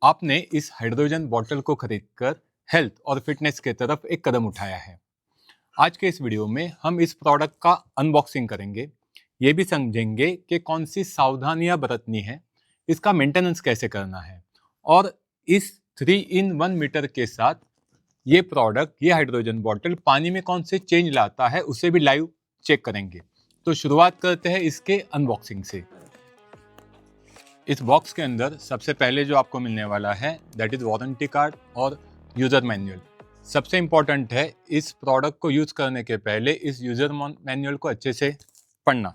आपने इस hydrogen bottle को खरीदकर हेल्थ और फिटनेस की तरफ एक कदम उठाया है। आज के इस वीडियो में हम इस प्रोडक्ट का अनबॉक्सिंग करेंगे, ये भी समझेंगे कि कौन सी सावधानियां बरतनी है, इसका मेंटेनेंस कैसे करना है और इस 3-in-1 मीटर के साथ ये प्रोडक्ट, ये हाइड्रोजन बॉटल पानी में कौन से चेंज लाता है उसे भी लाइव चेक करेंगे। तो शुरुआत करते हैं इसके अनबॉक्सिंग से। इस बॉक्स के अंदर सबसे पहले जो आपको मिलने वाला है दैट इज वारंटी कार्ड और यूज़र मैनुअल। सबसे इम्पॉर्टेंट है इस प्रोडक्ट को यूज़ करने के पहले इस यूज़र मैनुअल को अच्छे से पढ़ना।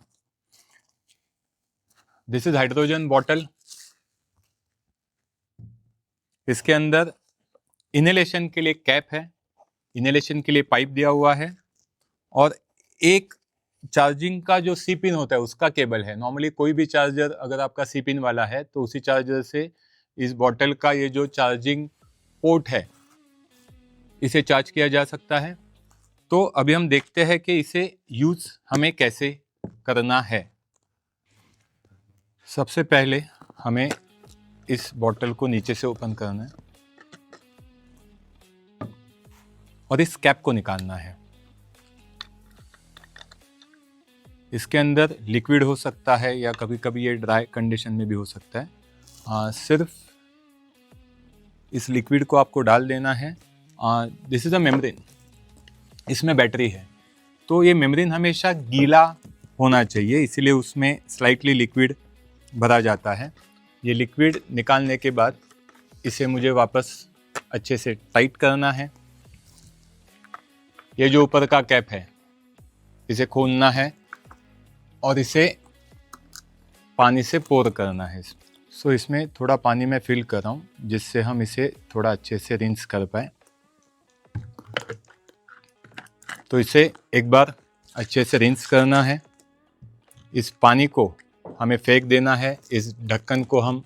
This is hydrogen bottle. इसके अंदर इनहेलेशन के लिए कैप है, इनहेलेशन के लिए पाइप दिया हुआ है और एक चार्जिंग का जो सी पिन होता है उसका केबल है। नॉर्मली कोई भी चार्जर अगर आपका सी पिन वाला है तो उसी चार्जर से इस बॉटल का ये जो चार्जिंग पोर्ट है इसे चार्ज किया जा सकता है। तो अभी हम देखते हैं कि इसे यूज हमें कैसे करना है। सबसे पहले हमें इस बॉटल को नीचे से ओपन करना है और इस कैप को निकालना है। इसके अंदर लिक्विड हो सकता है या कभी कभी ये ड्राई कंडीशन में भी हो सकता है। सिर्फ इस लिक्विड को आपको डाल देना है। दिस इज़ अ मेम्ब्रेन, इसमें बैटरी है तो ये मेम्ब्रेन हमेशा गीला होना चाहिए, इसीलिए उसमें स्लाइटली लिक्विड भरा जाता है। ये लिक्विड निकालने के बाद इसे मुझे वापस अच्छे से टाइट करना है। ये जो ऊपर का कैप है इसे खोलना है और इसे पानी से पोर करना है। सो इसमें थोड़ा पानी मैं फिल कर रहा हूँ जिससे हम इसे थोड़ा अच्छे से रिंस कर पाए। तो इसे एक बार अच्छे से रिंस करना है। इस पानी को हमें फेंक देना है। इस ढक्कन को हम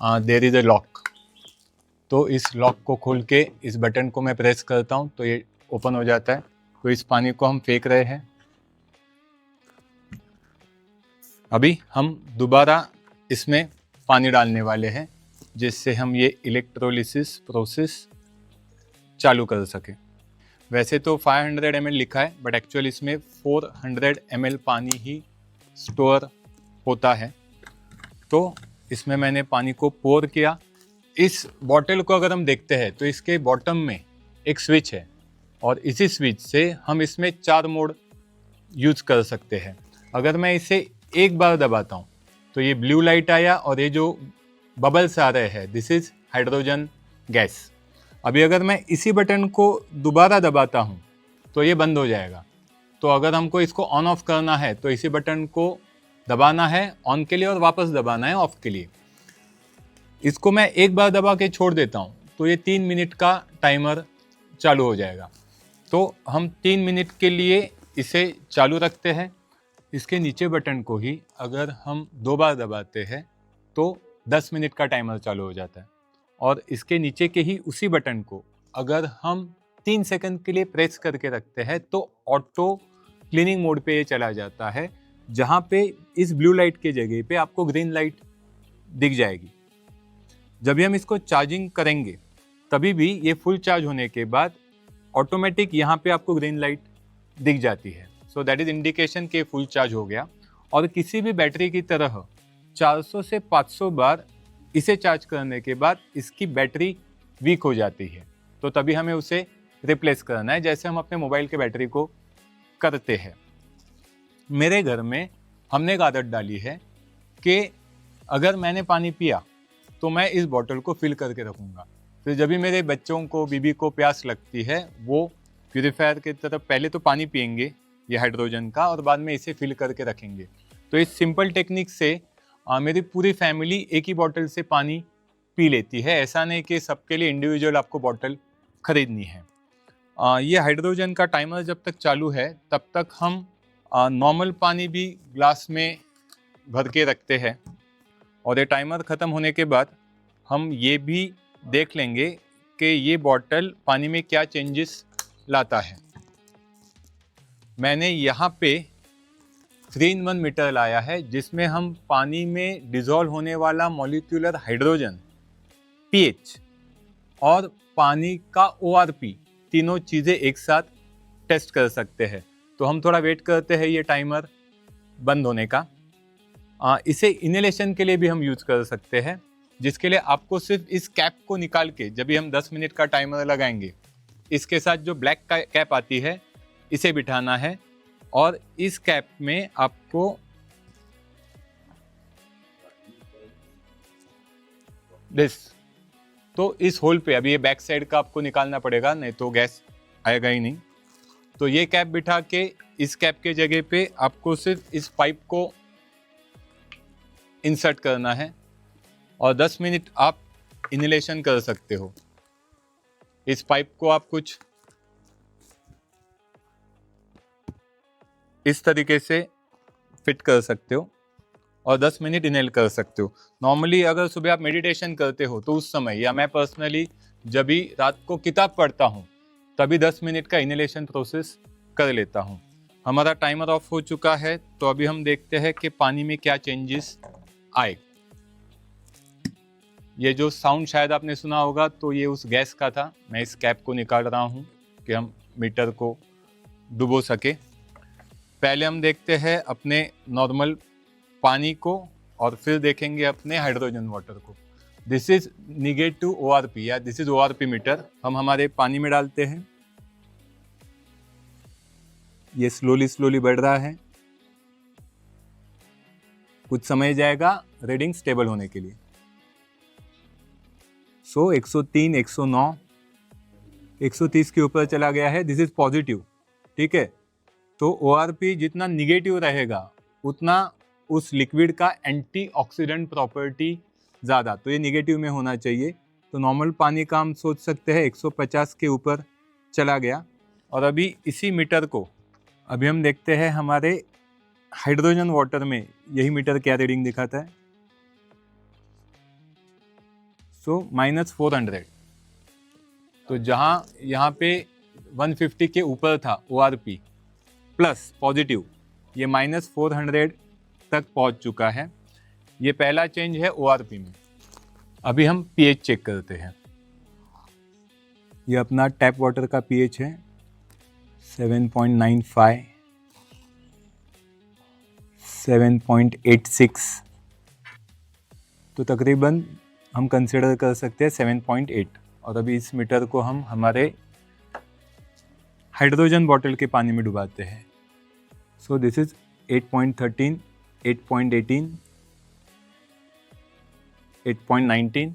देयर इज अ लॉक, तो इस लॉक को खोल के इस बटन को मैं प्रेस करता हूँ तो ये ओपन हो जाता है। तो इस पानी को हम फेंक रहे हैं। अभी हम दोबारा इसमें पानी डालने वाले हैं जिससे हम ये इलेक्ट्रोलिसिस प्रोसेस चालू कर सकें। वैसे तो 500 ml लिखा है बट एक्चुअली इसमें 400 ml पानी ही स्टोर होता है। तो इसमें मैंने पानी को पोर किया। इस बॉटल को अगर हम देखते हैं तो इसके बॉटम में एक स्विच है और इसी स्विच से हम इसमें 4 मोड यूज कर सकते हैं। अगर मैं इसे एक बार दबाता हूँ तो ये ब्लू लाइट आया और ये जो बबल्स आ रहे हैं दिस इज हाइड्रोजन गैस। अभी अगर मैं इसी बटन को दोबारा दबाता हूँ तो ये बंद हो जाएगा। तो अगर हमको इसको ऑन ऑफ करना है तो इसी बटन को दबाना है ऑन के लिए और वापस दबाना है ऑफ के लिए। इसको मैं एक बार दबा के छोड़ देता हूँ तो ये 3 मिनट का टाइमर चालू हो जाएगा। तो हम 3 मिनट के लिए इसे चालू रखते हैं। इसके नीचे बटन को ही अगर हम 2 बार दबाते हैं तो 10 मिनट का टाइमर चालू हो जाता है और इसके नीचे के ही उसी बटन को अगर हम 3 सेकंड के लिए प्रेस करके रखते हैं तो ऑटो क्लीनिंग मोड पे ये चला जाता है, जहाँ पे इस ब्लू लाइट के जगह पे आपको ग्रीन लाइट दिख जाएगी। जब भी हम इसको चार्जिंग करेंगे तभी भी ये फुल चार्ज होने के बाद ऑटोमेटिक यहाँ पे आपको ग्रीन लाइट दिख जाती है। सो दैट इज इंडिकेशन के फुल चार्ज हो गया। और किसी भी बैटरी की तरह 400 से 500 बार इसे चार्ज करने के बाद इसकी बैटरी वीक हो जाती है, तो तभी हमें उसे रिप्लेस करना है, जैसे हम अपने मोबाइल के बैटरी को करते हैं। मेरे घर में हमने एक आदत डाली है कि अगर मैंने पानी पिया तो मैं इस बॉटल को फिल करके रखूँगा। फिर जब भी मेरे बच्चों को, बीबी को प्यास लगती है वो प्यूरीफायर की तरफ पहले तो पानी पियेंगे ये हाइड्रोजन का और बाद में इसे फिल करके रखेंगे। तो इस सिंपल टेक्निक से मेरी पूरी फैमिली एक ही बॉटल से पानी पी लेती है। ऐसा नहीं कि सबके लिए इंडिविजुअल आपको बॉटल खरीदनी है। ये हाइड्रोजन का टाइमर जब तक चालू है तब तक हम नॉर्मल पानी भी ग्लास में भर के रखते हैं और ये टाइमर ख़त्म होने के बाद हम ये भी देख लेंगे कि ये बॉटल पानी में क्या चेंजेस लाता है। मैंने यहाँ पे 3-in-1 मीटर लाया है जिसमें हम पानी में डिज़ोल्व होने वाला मॉलिक्यूलर हाइड्रोजन पीएच और पानी का ORP तीनों चीज़ें एक साथ टेस्ट कर सकते हैं। तो हम थोड़ा वेट करते हैं ये टाइमर बंद होने का। इसे इनहेलेशन के लिए भी हम यूज़ कर सकते हैं, जिसके लिए आपको सिर्फ इस कैप को निकाल के, जब भी हम 10 मिनट का टाइमर लगाएंगे, इसके साथ जो ब्लैक कैप आती है इसे बिठाना है और इस कैप में आपको तो इस होल पे, अभी ये बैक साइड का आपको निकालना पड़ेगा, नहीं तो गैस आएगा ही नहीं। तो ये कैप बिठा के इस कैप के जगह पे आपको सिर्फ इस पाइप को इंसर्ट करना है और 10 मिनट आप इनहेलेशन कर सकते हो। इस पाइप को आप कुछ इस तरीके से फिट कर सकते हो और 10 मिनट इनहेल कर सकते हो। नॉर्मली अगर सुबह आप मेडिटेशन करते हो तो उस समय, या मैं पर्सनली जब भी रात को किताब पढ़ता हूँ तभी 10 मिनट का इनहेलेशन प्रोसेस कर लेता हूँ। हमारा टाइमर ऑफ हो चुका है, तो अभी हम देखते हैं कि पानी में क्या चेंजेस आए। ये जो साउंड शायद आपने सुना होगा, तो ये उस गैस का था। मैं इस कैप को निकाल रहा हूँ कि हम मीटर को डुबो सके। पहले हम देखते हैं अपने नॉर्मल पानी को और फिर देखेंगे अपने हाइड्रोजन वाटर को। दिस इज निगेटिव ORP या दिस इज ORP मीटर। हम हमारे पानी में डालते हैं, ये स्लोली बढ़ रहा है, कुछ समय जाएगा रीडिंग स्टेबल होने के लिए। 103, 109, 130 के ऊपर चला गया है, दिस इज पॉजिटिव। ठीक है, तो ORP जितना निगेटिव रहेगा उतना उस लिक्विड का एंटीऑक्सीडेंट प्रॉपर्टी ज़्यादा, तो ये निगेटिव में होना चाहिए। तो नॉर्मल पानी का हम सोच सकते हैं 150 के ऊपर चला गया। और अभी इसी मीटर को अभी हम देखते हैं हमारे हाइड्रोजन वाटर में यही मीटर क्या रीडिंग दिखाता है। -400। तो जहाँ यहाँ पे 150 के ऊपर था ORP प्लस पॉजिटिव, ये -400 तक पहुँच चुका है। ये पहला चेंज है ORP में। अभी हम pH चेक करते हैं। ये अपना टैप वाटर का pH है 7.95, 7.86, तो तकरीबन हम कंसिडर कर सकते हैं 7.8। और अभी इस मीटर को हम हमारे हाइड्रोजन बॉटल के पानी में डुबाते हैं। So this is 8.13, 8.18, 8.19।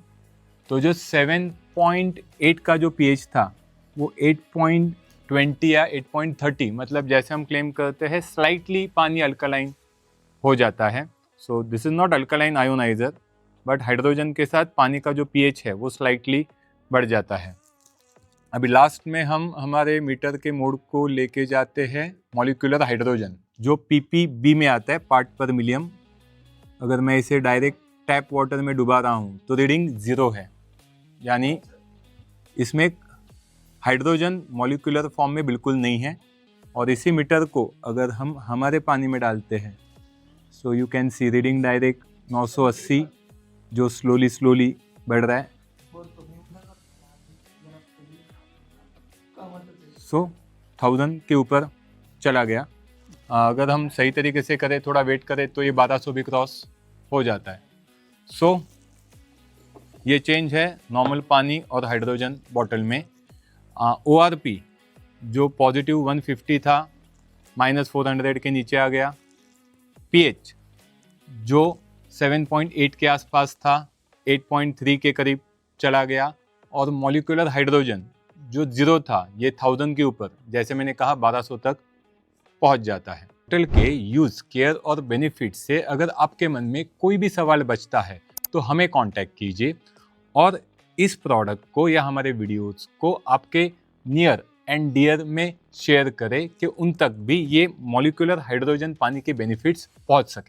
तो जो 7.8 का जो pH था वो 8.20 या 8.30, मतलब जैसे हम क्लेम करते हैं स्लाइटली पानी अल्कलाइन हो जाता है। So this is not alkaline ioniser, but hydrogen के साथ पानी का जो pH है वो स्लाइटली बढ़ जाता है। अभी लास्ट में हम हमारे मीटर के मोड को लेके जाते हैं मॉलिक्यूलर हाइड्रोजन, जो ppb में आता है, पार्ट पर मिलियन। अगर मैं इसे डायरेक्ट टैप वाटर में डुबा रहा हूँ तो रीडिंग 0 है, यानी इसमें हाइड्रोजन मॉलिक्यूलर फॉर्म में बिल्कुल नहीं है। और इसी मीटर को अगर हम हमारे पानी में डालते हैं, so you can see reading direct 980, जो स्लोली बढ़ रहा है। सो 1000 के ऊपर चला गया। अगर हम सही तरीके से करें, थोड़ा वेट करें, तो ये 1200 भी क्रॉस हो जाता है। सो ये चेंज है नॉर्मल पानी और हाइड्रोजन बॉटल में। ORP जो पॉजिटिव 150 था -400 के नीचे आ गया। pH जो 7.8 के आसपास था 8.3 के करीब चला गया। और मॉलिक्यूलर हाइड्रोजन जो 0 था, ये 1000 के ऊपर, जैसे मैंने कहा 1200 तक पहुंच जाता है। बॉटल के यूज़, केयर और बेनिफिट से अगर आपके मन में कोई भी सवाल बचता है तो हमें कांटेक्ट कीजिए और इस प्रोडक्ट को या हमारे वीडियोस को आपके नियर एंड डियर में शेयर करें कि उन तक भी ये मॉलिक्यूलर हाइड्रोजन पानी के बेनिफिट्स पहुंच सके।